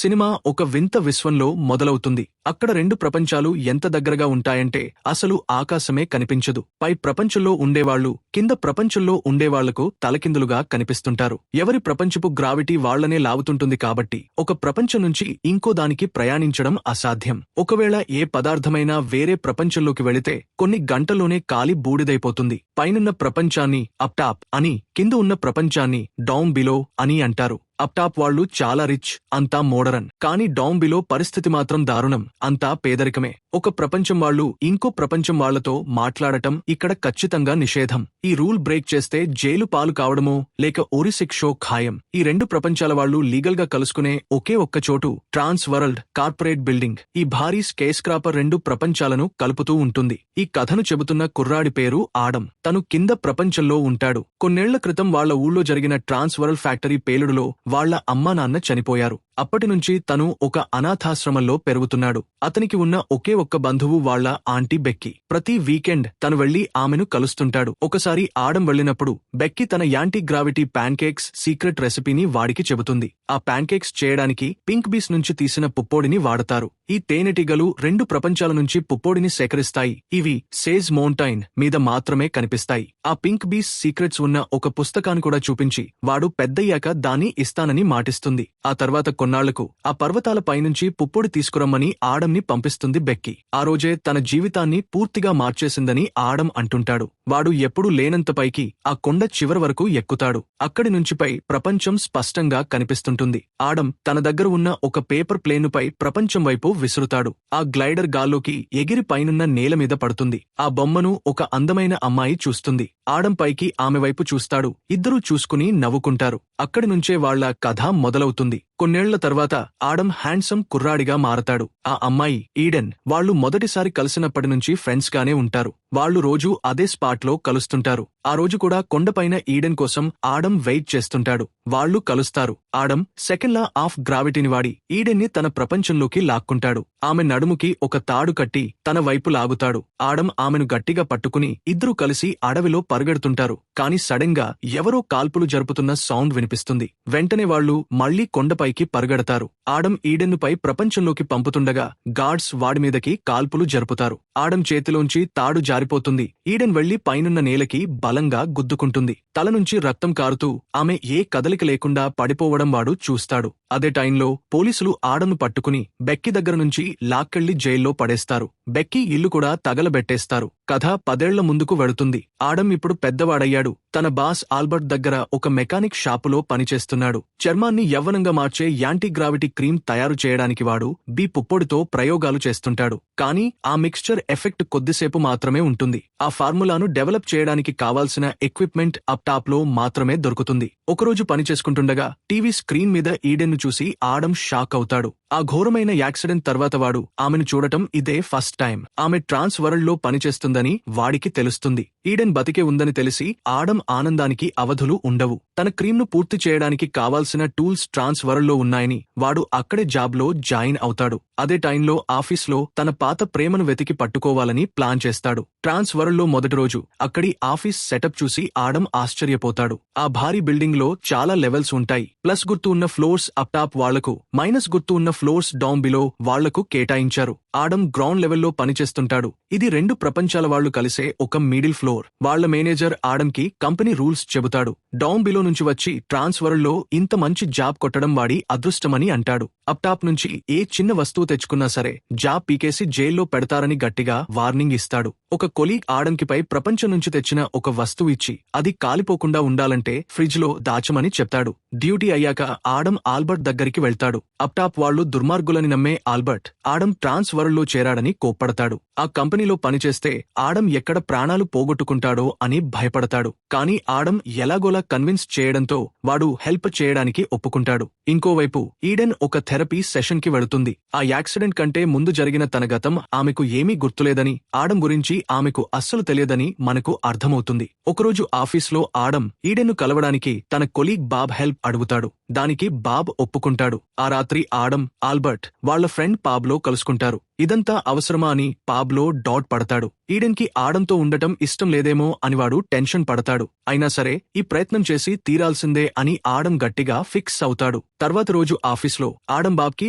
Cinema ఒక వింత విశ్వంలో మొదలవుతుంది. అక్కడ రెండు ప్రపంచాలు ఎంత దగ్గరగా ఉంటాయంటే అసలు ఆకాశమే కనిపించదు. పై ప్రపంచంలో ఉండేవాళ్లు కింద ప్రపంచంలో ఉండేవాళ్లకు తలకిందులుగా కనిపిస్తుంటారు. ఎవరి ప్రపంచపు గ్రావిటీ వాళ్లనే లాగుతుంటుంది కాబట్టి ఒక ప్రపంచం నుంచి ఇంకో దానికి ప్రయాణించడం అసాధ్యం. ఒకవేళ ఏ పదార్థమైనా వేరే ప్రపంచంలోకి వెళితే కొన్ని గంటల్లోనే కాలి బూడిదైపోతుంది. పైనున్న ప్రపంచాన్ని అప్ టాప్ అని, కింద ఉన్న ప్రపంచాన్ని డౌన్ బిలో అని అంటారు. అప్ టాప్ వాళ్లు చాలా రిచ్, అంతా మోడరన్. కానీ డౌన్ బిలో పరిస్థితి మాత్రం దారుణం, అంతా పేదరికమే. ఒక ప్రపంచం వాళ్లు ఇంకో ప్రపంచం వాళ్లతో మాట్లాడటం ఇక్కడ ఖచ్చితంగా నిషేధం. ఈ రూల్ బ్రేక్ చేస్తే జైలు పాలు కావడమో లేక ఉరిశిక్షో ఖాయం. ఈ రెండు ప్రపంచాల వాళ్లు లీగల్ గా కలుసుకునే ఒకే ఒక్క చోటు ట్రాన్స్ వరల్డ్ కార్పొరేట్ బిల్డింగ్. ఈ భారీ స్కేస్ క్రాపర్ రెండు ప్రపంచాలను కలుపుతూ ఉంటుంది. ఈ కథను చెబుతున్న కుర్రాడి పేరు ఆడమ్. తను కింద ప్రపంచంలో ఉంటాడు. కొన్నేళ్ల క్రితం వాళ్ల ఊళ్ళో జరిగిన ట్రాన్స్ వరల్డ్ ఫ్యాక్టరీ పేలుడులో వాళ్ల అమ్మా నాన్న చనిపోయారు. అప్పటినుంచి తను ఒక అనాథాశ్రమంలో పెరుగుతున్నాడు. అతనికి ఉన్న ఒకే ఒక్క బంధువు వాళ్ల ఆంటీ బెక్కీ. ప్రతి వీకెండ్ తను వెళ్లి ఆమెను కలుస్తుంటాడు. ఒకసారి ఆడమ్ వెళ్లినప్పుడు బెక్కీ తన యాంటీ గ్రావిటీ ప్యాన్కేక్స్ సీక్రెట్ రెసిపీని వాడికి చెబుతుంది. ఆ ప్యాన్కేక్స్ చేయడానికి పింక్ బీస్ నుంచి తీసిన పుప్పొడిని వాడతారు. ఈ తేనెటీగలు రెండు ప్రపంచాల నుంచి పుప్పొడిని సేకరిస్తాయి. ఇవి సేజ్ మౌంటైన్ మీద మాత్రమే కనిపిస్తాయి. ఆ పింక్ బీస్ సీక్రెట్స్ ఉన్న ఒక పుస్తకాన్ని కూడా చూపించి వాడు పెద్దయ్యాక దాన్ని ఇస్తానని మాటిస్తుంది. ఆ తర్వాత కొన్నాళ్లకు ఆ పర్వతాల పైనుంచి పుప్పొడి తీసుకురమ్మని ఆడమ్ని పంపిస్తుంది బెక్కీ. ఆ రోజే తన జీవితాన్ని పూర్తిగా మార్చేసిందని ఆడమ్ అంటుంటాడు. వాడు ఎప్పుడూ లేనంత పైకి ఆ కొండ చివరి వరకు ఎక్కుతాడు. అక్కడి నుంచిపై ప్రపంచం స్పష్టంగా కనిపిస్తుంటుంది. ఆడమ్ తన దగ్గర ఉన్న ఒక పేపర్ ప్లేనుపై ప్రపంచం వైపు విసురుతాడు. ఆ గ్లైడర్ గాల్లోకి ఎగిరి పైనున్న నేల మీద పడుతుంది. ఆ బొమ్మను ఒక అందమైన అమ్మాయి చూస్తుంది. ఆడమ్ పైకి ఆమె వైపు చూస్తాడు. ఇద్దరూ చూసుకుని నవ్వుకుంటారు. అక్కడి నుంచే వాళ్ల కథ మొదలవుతుంది. కొన్నేళ్ల తర్వాత ఆడమ్ హ్యాండ్సమ్ కుర్రాడిగా మారతాడు. ఆ అమ్మాయి ఈడెన్. వాళ్లు మొదటిసారి కలిసినప్పటి నుంచి ఫ్రెండ్స్ గానే ఉంటారు. వాళ్లు రోజూ అదే స్పాట్ లో కలుస్తుంటారు. ఆ రోజు కూడా కొండపైన ఈడెన్ కోసం ఆడమ్ వెయిట్ చేస్తుంటాడు. వాళ్లు కలుస్తారు. ఆడమ్ సెకండ్ లా ఆఫ్ గ్రావిటీని వాడి ఈడెన్ ని తన ప్రపంచంలోకి లాక్కుంటాడు. ఆమె నడుముకి ఒక తాడు కట్టి తన వైపు లాగుతాడు. ఆడమ్ ఆమెను గట్టిగా పట్టుకుని ఇద్దరూ కలిసి అడవిలో పరుగెడుతుంటారు. కాని సడన్ గా ఎవరో కాల్పులు జరుపుతున్న సౌండ్ వినిపిస్తుంది. వెంటనే వాళ్లు మళ్లీ కొండపైకి పరుగెడతారు. ఆడమ్ ఈడెన్ను పై ప్రపంచంలోకి పంపుతుండగా గార్డ్స్ వాడి మీదకి కాల్పులు జరుపుతారు. ఆడమ్ చేతిలోంచి తాడు జారిపోతుంది. ఈడెన్ వెళ్లి పైనున్న నేలకి బలంగా గుద్దుకుంటుంది. తల నుంచి రక్తం కారుతూ ఆమె ఏ కదలిక లేకుండా పడిపోవడం వాడు చూస్తాడు. అదే టైంలో పోలీసులు ఆడమ్ను పట్టుకుని బెక్కీ దగ్గర నుంచి లాక్కెళ్లి జైల్లో పడేస్తారు. బెక్కీ ఇల్లు కూడా తగలబెట్టేస్తారు. కథ 10 ఏళ్ల ముందుకు వెళుతుంది. ఆడమ్ ఇప్పుడు పెద్దవాడయ్యాడు. తన బాస్ ఆల్బర్ట్ దగ్గర ఒక మెకానిక్ షాపులో పనిచేస్తున్నాడు. చర్మాన్ని యవ్వనంగా మార్చే యాంటీ గ్రావిటీ క్రీమ్ తయారు చేయడానికి వాడు బీ పుప్పొడితో ప్రయోగాలు చేస్తుంటాడు. కానీ ఆ మిక్స్చర్ ఎఫెక్ట్ కొద్దిసేపు మాత్రమే ఉంటుంది. ఆ ఫార్ములాను డెవలప్ చేయడానికి కావాల్సిన ఎక్విప్మెంట్ అప్ టాప్ లో మాత్రమే దొరుకుతుంది. ఒకరోజు పనిచేసుకుంటుండగా టీవీ స్క్రీన్ మీద ఈడెన్ను చూసి ఆడమ్ షాక్ అవుతాడు. ఆ ఘోరమైన యాక్సిడెంట్ తర్వాత వాడు ఆమెను చూడటం ఇదే ఫస్ట్ టైం. ఆమె ట్రాన్స్ వరల్డ్ లో పనిచేస్తుందని వాడికి తెలుస్తుంది. ఈడెన్ బతికే ఉందని తెలిసి ఆడమ్ ఆనందానికి అవధులు ఉండవు. తన క్రీమ్ను పూర్తి చేయడానికి కావాల్సిన టూల్స్ ట్రాన్స్ వరల్డ్ లో ఉన్నాయని వాడు అక్కడే జాబ్ లో జాయిన్ అవుతాడు. అదే టైంలో ఆఫీస్లో తన పాత ప్రేమను వెతికి పట్టుకోవాలని ప్లాన్ చేస్తాడు. ట్రాన్స్ వరల్డ్ లో మొదటి రోజు అక్కడి ఆఫీస్ సెటప్ చూసి ఆడమ్ ఆశ్చర్యపోతాడు. ఆ భారీ బిల్డింగ్ లో చాలా లెవెల్స్ ఉంటాయి. ప్లస్ గుర్తు ఉన్న ఫ్లోర్స్ అప్ టాప్ వాళ్లకు, మైనస్ గుర్తు ఉన్న ఫ్లోర్స్ డౌన్ బిలో వాళ్లకు కేటాయించారు. ఆడమ్ గ్రౌండ్ లెవెల్లో పనిచేస్తుంటాడు. ఇది రెండు ప్రపంచాల వాళ్లు కలిసే ఒక మిడిల్ ఫ్లోర్. వాళ్ల మేనేజర్ ఆడమ్ కి కంపెనీ రూల్స్ చెబుతాడు. డౌన్ బిలో నుంచి వచ్చి ట్రాన్స్ వరల్డ్ లో ఇంత మంచి జాబ్ కొట్టడం వాడి అదృష్టమని అంటాడు. అప్ టాప్ నుంచి ఏ చిన్న వస్తువు తెచ్చుకున్నా సరే జాబ్ పీకేసి జైల్లో పెడతారని గట్టిగా వార్నింగ్ ఇస్తాడు. ఒక కొలీగ్ ఆడమ్ కి పై ప్రపంచం నుంచి తెచ్చిన ఒక వస్తువు ఇచ్చి అది కాలిపోకుండా ఉండాలంటే ఫ్రిడ్జ్ లో దాచమని చెప్తాడు. డ్యూటీ అయ్యాక ఆడమ్ ఆల్బర్ట్ దగ్గరికి వెళ్తాడు. అప్ టాప్ వాళ్లు దుర్మార్గులని నమ్మే ఆల్బర్ట్ ఆడమ్ ట్రాన్స్ వరల్డ్ లో చేరాడని కోప్పడతాడు. ఆ కంపెనీలో పనిచేస్తే ఆడమ్ ఎక్కడ ప్రాణాలు పోగొట్టుకుంటాడో అని భయపడతాడు. కానీ ఆడమ్ ఎలాగోలా కన్విన్స్ చేయడంతో వాడు హెల్ప్ చేయడానికి ఒప్పుకుంటాడు. ఇంకోవైపు ఈడెన్ ఒక థెరపీ సెషన్ కి వెళుతుంది. ఆ యాక్సిడెంట్ కంటే ముందు జరిగిన తన గతం ఆమెకు ఏమీ గుర్తులేదని, ఆడమ్ గురించి ఆమెకు అస్సలు తెలియదని మనకు అర్థమవుతుంది. ఒకరోజు ఆఫీస్లో ఆడమ్ ఈడెన్ను కలవడానికి తన కొలీగ్ బాబ్ హెల్ప్ అడుగుతాడు. దానికి బాబ్ ఒప్పుకుంటాడు. ఆ రాత్రి ఆడమ్, ఆల్బర్ట్ వాళ్ల ఫ్రెండ్ పాబ్లో కలుసుకుంటారు. ఇదంతా అవసరమా అని పాబ్లో డాట్ పడతాడు. ఈడెన్కి ఆడంతో ఉండటం ఇష్టం లేదేమో అని వాడు టెన్షన్ పడతాడు. అయినా సరే ఈ ప్రయత్నం చేసి తీరాల్సిందే అని ఆడం గట్టిగా ఫిక్స్ అవుతాడు. తర్వాత రోజు ఆఫీస్లో ఆడం బాబ్కి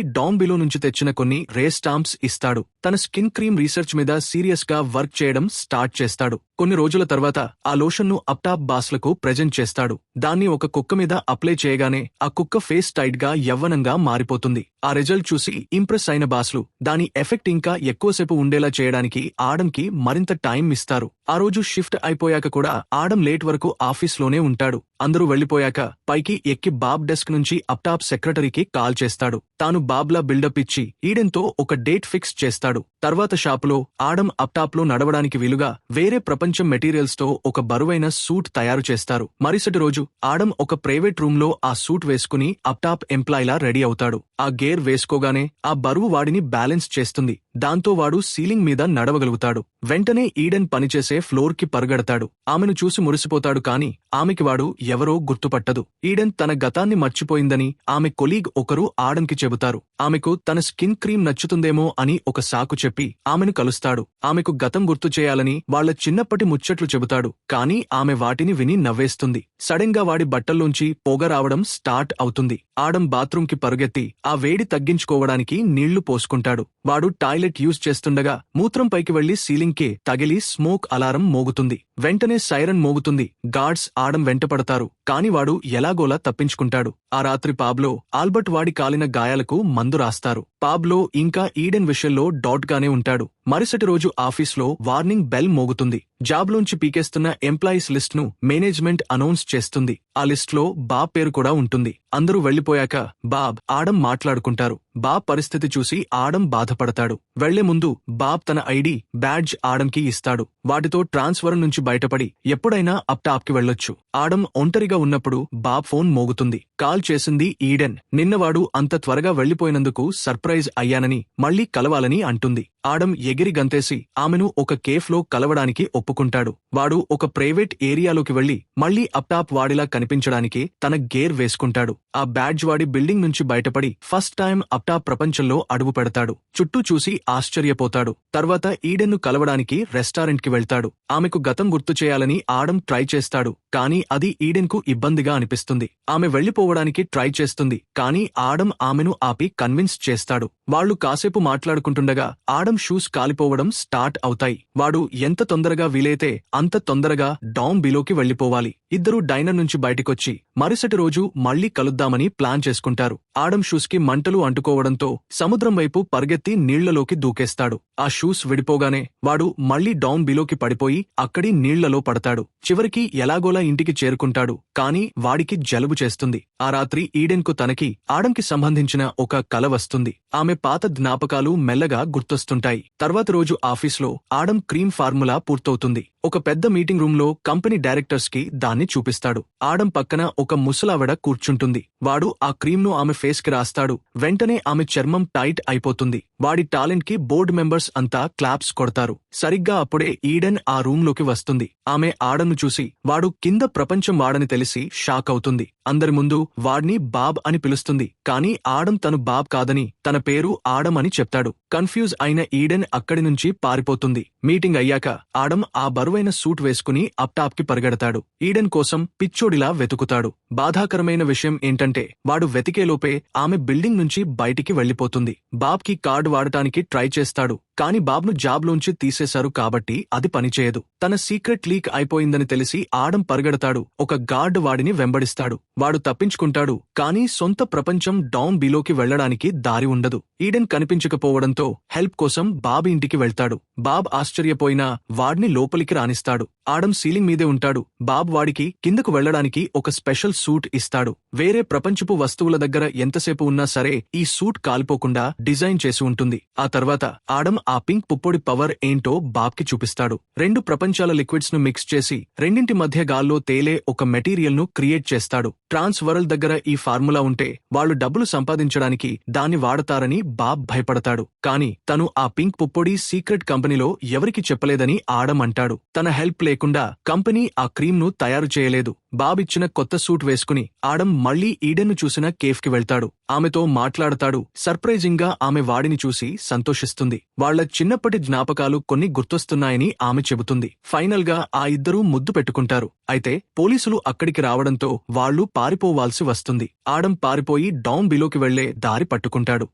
డామ్ బిలో నుంచి తెచ్చిన కొన్ని రే స్టాంప్స్ ఇస్తాడు. తన స్కిన్ క్రీమ్ రీసెర్చ్ మీద సీరియస్ గా వర్క్ చేయడం స్టార్ట్ చేస్తాడు. కొన్ని రోజుల తర్వాత ఆ లోషన్ ను అప్టాప్ బాస్లకు ప్రెజెంట్ చేస్తాడు. దాన్ని ఒక కుక్క మీద అప్లై చేయగానే ఆ కుక్క ఫేస్ టైట్ గా యవ్వనంగా మారిపోతుంది. ఆ రిజల్ట్ చూసి ఇంప్రెస్ అయిన బాస్లు దాని ఎఫెక్ట్ ఇంకా ఎక్కువసేపు ఉండేలా చేయడానికి ఆడంకి మరింత టైం ఇస్తారు. ఆ రోజు షిఫ్ట్ అయిపోయాక కూడా ఆడం లేట్ వరకు ఆఫీస్లోనే ఉంటాడు. అందరూ వెళ్లిపోయాక పైకి ఎక్కి బాబ్ డెస్క్ నుంచి అప్టాప్ సెక్రటరీకి కాల్ చేస్తాడు. తాను బాబ్లా బిల్డప్ ఇచ్చి ఈడెన్తో ఒక డేట్ ఫిక్స్ చేస్తాడు. తర్వాత షాపులో ఆడం అప్టాప్ లో నడవడానికి వీలుగా వేరే ప్రపంచం మెటీరియల్స్ తో ఒక బరువైన సూట్ తయారు చేస్తారు. మరుసటి రోజు ఆడం ఒక ప్రైవేట్ రూమ్ లో ఆ సూట్ వేసుకుని అప్టాప్ ఎంప్లాయ్లా రెడీ అవుతాడు. ఆ గేర్ వేసుకోగానే ఆ బరువు వాడిని బ్యాలెన్స్ చేస్తుంది. దాంతో వాడు సీలింగ్ మీద నడవగలుగుతాడు. వెంటనే ఈడెన్ పనిచేసే ఫ్లోర్ కి పరుగెడతాడు. ఆమెను చూసి మురిసిపోతాడు. కాని ఆమెకి వాడు ఎవరో గుర్తుపట్టదు. ఈడెన్ తన గతాన్ని మర్చిపోయిందని ఆమె కొలీగ్ ఒకరు ఆడంకి చెబుతారు. ఆమెకు తన స్కిన్ క్రీమ్ నచ్చుతుందేమో అని ఒక సాకు చెప్పి ఆమెను కలుస్తాడు. ఆమెకు గతం గుర్తు చేయాలని వాళ్ల చిన్నప్పటి ముచ్చట్లు చెబుతాడు. కాని ఆమె వాటిని విని నవ్వేస్తుంది. సడన్ గా వాడి బట్టల్లోంచి పొగ రావడం స్టార్ట్ అవుతుంది. ఆడం బాత్రూంకి పరుగెత్తి ఆ వేడి తగ్గించుకోవడానికి నీళ్లు పోసుకుంటాడు. వాడు టాయిలెట్ యూజ్ చేస్తుండగా మూత్రం పైకి వెళ్లి సీలింగ్ కి తగిలి స్మోక్ అలారం మోగుతుంది. వెంటనే సైరన్ మోగుతుంది. గార్డ్స్ ఆడం వెంటపడతారు. కాని వాడు ఎలాగోలా తప్పించుకుంటాడు. ఆ రాత్రి పాబ్లో ఆల్బర్ట్ వాడి కాలిన గాయాలకు మందు రాస్తారు. పాబ్లో ఇంకా ఈడెన్ విషయంలో డాట్ గానే ఉంటాడు. మరుసటి రోజు ఆఫీస్లో వార్నింగ్ బెల్ మోగుతుంది. జాబ్లోంచి పీకేస్తున్న ఎంప్లాయీస్ లిస్ట్ ను మేనేజ్మెంట్ అనౌన్స్ చేస్తుంది. ఆ లిస్ట్లో బాబ్ పేరు కూడా ఉంటుంది. అందరూ వెళ్లిపోయాక బాబ్ ఆడం మాట్లాడుకుంటారు. బాబ్ పరిస్థితి చూసి ఆడం బాధపడతాడు. వెళ్లే ముందు బాబ్ తన ఐడి, బ్యాడ్జ్ ఆడంకి ఇస్తాడు. వాటితో ట్రాన్స్ఫర్ నుంచి బయటపడి ఎప్పుడైనా అప్టాప్ కి వెళ్లొచ్చు. ఆడం ఒంటరిగా ఉన్నప్పుడు బాబ్ ఫోన్ మోగుతుంది. కాల్ చేసింది ఈడెన్. నిన్నవాడు అంత త్వరగా వెళ్లిపోయినందుకు సర్ప్రైజ్ అయ్యానని, మళ్లీ కలవాలని అంటుంది. ఆడం ఎగిరి గంతేసి ఆమెను ఒక కేఫ్లో కలవడానికి ఒప్పుకుంటాడు. వాడు ఒక ప్రైవేట్ ఏరియాలోకి వెళ్లి మళ్లీ అప్టాప్ వాడిలా కనిపించడానికి తన గేర్ వేసుకుంటాడు. ఆ బ్యాడ్జ్ వాడి బిల్డింగ్ నుంచి బయటపడి ఫస్ట్ టైం అప్టాప్ ప్రపంచంలో అడుగు పెడతాడు. చుట్టూ చూసి ఆశ్చర్యపోతాడు. తర్వాత ఈడెన్ను కలవడానికి రెస్టారెంట్ కి వెళ్తాడు. ఆమెకు గతం గుర్తు చేయాలని ఆడం ట్రై చేస్తాడు. కాని అది ఈడెన్ కు ఇబ్బందిగా అనిపిస్తుంది. ఆమె వెళ్లిపోవడానికి ట్రై చేస్తుంది. కాని ఆడం ఆమెను ఆపి కన్విన్స్ చేస్తాడు. వాళ్లు కాసేపు మాట్లాడుకుంటుండగా ఆడం షూస్ కాలిపోవడం స్టార్ట్ అవుతాయి. వాడు ఎంత తొందరగా వీలైతే అంత తొందరగా డామ్ బిలోకి వెళ్లిపోవాలి. ఇద్దరూ డైనర్ నుంచి బయటికొచ్చి మరుసటి రోజు మళ్లీ కలుద్దామని ప్లాన్ చేసుకుంటారు. ఆడం షూస్ కి మంటలు అంటుకోవడంతో సముద్రం వైపు పరిగెత్తి నీళ్లలోకి దూకేస్తాడు. ఆ షూస్ విడిపోగానే వాడు మళ్లీ డామ్ బిలోకి పడిపోయి అక్కడి నీళ్లలో పడతాడు. చివరికి ఎలాగోలా ఇంటికి చేరుకుంటాడు. కాని వాడికి జలుబు చేస్తుంది. ఆ రాత్రి ఈడెన్ కు తనకి ఆడంకి సంబంధించిన ఒక కల వస్తుంది. ఆమె పాత జ్ఞాపకాలు మెల్లగా గుర్తొస్తుంటాయి. తర్వాత రోజు ఆఫీస్లో ఆడం క్రీమ్ ఫార్ములా పూర్తవుతుంది. ఒక పెద్ద మీటింగ్ రూమ్ లో కంపెనీ డైరెక్టర్స్ కి దాన్ని చూపిస్తాడు. ఆడం పక్కన ఒక ముసలావిడ కూర్చుంటుంది. వాడు ఆ క్రీమ్ ను ఆమె ఫేస్ కి రాస్తాడు. వెంటనే ఆమె చర్మం టైట్ అయిపోతుంది. వాడి టాలెంట్ కి బోర్డు మెంబర్స్ అంతా క్లాప్స్ కొడతారు. సరిగ్గా అప్పుడే ఈడెన్ ఆ రూమ్ లోకి వస్తుంది. ఆమె ఆడంను చూసి వాడు కింద ప్రపంచం వాడని తెలిసి షాక్ అవుతుంది. అందరి ముందు వాడిని బాబ్ అని పిలుస్తుంది. కాని ఆడం తను బాబ్ కాదని తన పేరు ఆడం అని చెప్తాడు. కన్ఫ్యూజ్ అయిన ఈడెన్ అక్కడి నుంచి పారిపోతుంది. మీటింగ్ అయ్యాక ఆడం ఆ బరువైన సూట్ వేసుకుని అప్టాప్ కి పరిగెడతాడు. ఈడెన్ కోసం పిచ్చోడిలా వెతుకుతాడు. బాధాకరమైన విషయం ఏంటంటే వాడు వెతికేలోపే ఆమె బిల్డింగ్ నుంచి బయటికి వెళ్లిపోతుంది. బాబ్ కి కార్డు వాడటానికి ట్రై చేస్తాడు. కాని బాబ్ను జాబ్లోంచి తీసేశారు కాబట్టి అది పనిచేయదు. తన సీక్రెట్ లీక్ అయిపోయిందని తెలిసి ఆడం పరిగెడతాడు. ఒక గార్డ్ వాడిని వెంబడిస్తాడు. వాడు తప్పించుకుంటాడు. కాని సొంత ప్రపంచం డామ్ బిలోకి వెళ్లడానికి దారి ఉండదు. ఈడెన్ కనిపించకపోవడంతో హెల్ప్ కోసం బాబ్ ఇంటికి వెళ్తాడు. బాబ్ ఆశ్చర్యపోయినా వాడిని లోపలికి రానిస్తాడు. ఆడం సీలింగ్ మీదే ఉంటాడు. బాబ్ వాడికి కిందకు వెళ్లడానికి ఒక స్పెషల్ సూట్ ఇస్తాడు. వేరే ప్రపంచపు వస్తువుల దగ్గర ఎంతసేపు ఉన్నా సరే ఈ సూట్ కాలిపోకుండా డిజైన్ చేసి ఉంటుంది. ఆ తర్వాత ఆడం ఆ పింక్ పుప్పొడి పవర్ ఏంటో బాబ్కి చూపిస్తాడు. రెండు ప్రపంచాల లిక్విడ్స్ ను మిక్స్ చేసి రెండింటి మధ్య గాల్లో తేలే ఒక మెటీరియల్ ను క్రియేట్ చేస్తాడు. ట్రాన్స్ వరల్డ్ దగ్గర ఈ ఫార్ములా ఉంటే వాళ్లు డబ్బులు సంపాదించడానికి దాన్ని వాడతారని బాబ్ భయపడతాడు. కాని తను ఆ పింక్ పుప్పొడి సీక్రెట్ కంపెనీలో ఎవరికి చెప్పలేదని ఆడం అంటాడు. తన హెల్ప్ లేకుండా కంపెనీ ఆ క్రీమ్ ను తయారు చేయలేదు. బాబ్ ఇచ్చిన కొత్త సూట్ వేసుకుని ఆడమ్ మళ్లీ ఈడెన్ను చూసిన కేఫ్కి వెళ్తాడు. ఆమెతో మాట్లాడతాడు. సర్ప్రైజింగ్ గా ఆమె వాడిని చూసి సంతోషిస్తుంది. వాళ్ల చిన్నప్పటి జ్ఞాపకాలు కొన్ని గుర్తొస్తున్నాయని ఆమె చెబుతుంది. ఫైనల్ గా ఆ ఇద్దరూ ముద్దు పెట్టుకుంటారు. అయితే పోలీసులు అక్కడికి రావడంతో వాళ్లు పారిపోవాల్సి వస్తుంది. ఆడమ్ పారిపోయి డౌన్ బిలోకి వెళ్లే దారి పట్టుకుంటాడు.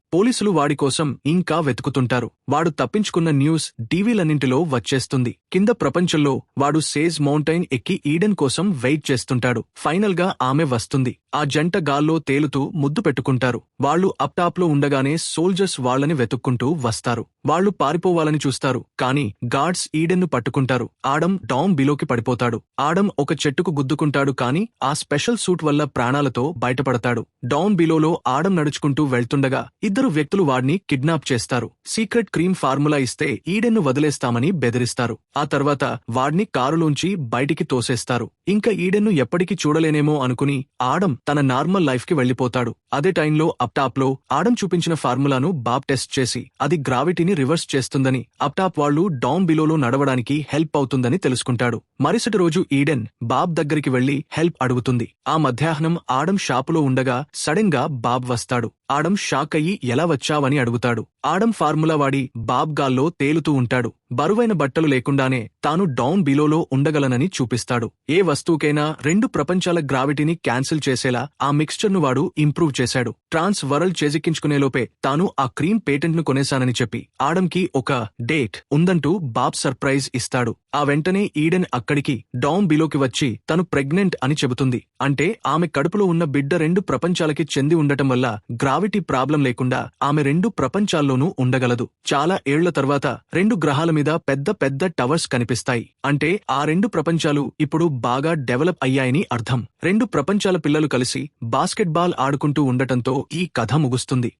పోలీసులు వాడి కోసం ఇంకా వెతుకుతుంటారు. వాడు తప్పించుకున్న న్యూస్ టీవీలన్నింటిలో వచ్చేస్తుంది. కింద ప్రపంచంలో వాడు సేజ్ మౌంటైన్ ఎక్కి ఈడెన్ కోసం వెయిట్ చేస్తుంటాడు. ఫైనల్ గా ఆమె వస్తుంది. ఆ జంట గాల్లో తేలుతూ ముద్దు పెట్టుకుంటారు. వాళ్లు అప్ టాప్ లో ఉండగానే సోల్జర్స్ వాళ్లని వెతుక్కుంటూ వస్తారు. వాళ్లు పారిపోవాలని చూస్తారు. కానీ గార్డ్స్ ఈడెన్ను పట్టుకుంటారు. ఆడమ్ డౌన్ బిలోకి పడిపోతాడు. ఆడమ్ ఒక చెట్టుకు గుద్దుకుంటాడు. కానీ ఆ స్పెషల్ సూట్ వల్ల ప్రాణాలతో బయటపడతాడు. డౌన్ బిలోలో ఆడమ్ నడుచుకుంటూ వెళ్తుండగా ఇద్దరు వ్యక్తులు వాడిని కిడ్నాప్ చేస్తారు. సీక్రెట్ క్రీమ్ ఫార్ములా ఇస్తే ఈడెన్ను వదిలేస్తామని బెదిరిస్తారు. ఆ తర్వాత వాడిని కారులోంచి బయటికి తోసేస్తారు. ఇంకా ఈడెన్ను ఎప్పటికీ చూడలేనేమో అనుకుని ఆడమ్ తన నార్మల్ లైఫ్ కి వెళ్లిపోతాడు. అదే టైంలో అప్ టాప్ లో ఆడమ్ చూపించిన ఫార్ములాను బాబ్ టెస్ట్ చేసి అది గ్రావిటీని రివర్స్ చేస్తుందని, అప్ టాప్ వాళ్లు డౌన్ బిలోలో నడవడానికి హెల్ప్ అవుతుందని తెలుసుకుంటాడు. మరుసటి రోజు ఈడెన్ బాబ్ దగ్గరికి వెళ్లి హెల్ప్ అడుగుతుంది. ఆ మధ్యాహ్నం ఆడమ్ షాపులో ఉండగా సడన్ గా బాబ్ వస్తాడు. ఆడమ్ షాక్ అయ్యి ఎలా వచ్చావని అడుగుతాడు. ఆడమ్ ఫార్ములా వాడి బాబ్ గాల్లో తేలుతూ ఉంటాడు. బరువైన బట్టలు లేకుండానే తాను డౌన్ బిలోలో ఉండగలనని చూపిస్తాడు. ఏ వస్తువుకైనా రెండు ప్రపంచాల గ్రావిటీని క్యాన్సిల్ చేసేలా ఆ మిక్స్చర్ ను వాడు ఇంప్రూవ్ చేశాడు. ట్రాన్స్ వరల్డ్ చేజిక్కించుకునేలోపే తాను ఆ క్రీమ్ పేటెంట్ ను కొనేశానని చెప్పి ఆడమ్ కి ఒక డేట్ ఉందంటూ బాబ్ సర్ప్రైజ్ ఇస్తాడు. ఆ వెంటనే ఈడెన్ అక్కడికి డౌన్ బిలోకి వచ్చి తను ప్రెగ్నెంట్ అని చెబుతుంది. అంటే ఆమె కడుపులో ఉన్న బిడ్డ రెండు ప్రపంచాలకి చెంది ఉండటం వల్ల గ్రావిటీ ప్రాబ్లం లేకుండా ఆమె రెండు ప్రపంచాల్లోనూ ఉండగలదు. చాలా ఏళ్ల తర్వాత రెండు గ్రహాల మీద పెద్ద పెద్ద టవర్స్ కనిపిస్తాయి. అంటే ఆ రెండు ప్రపంచాలు ఇప్పుడు బాగా డెవలప్ అయ్యాయని అర్థం. రెండు ప్రపంచాల పిల్లలు కలిసి బాస్కెట్బాల్ ఆడుకుంటూ ఉండటంతో ఈ కథ ముగుస్తుంది.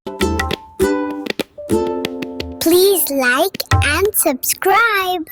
Please like and subscribe.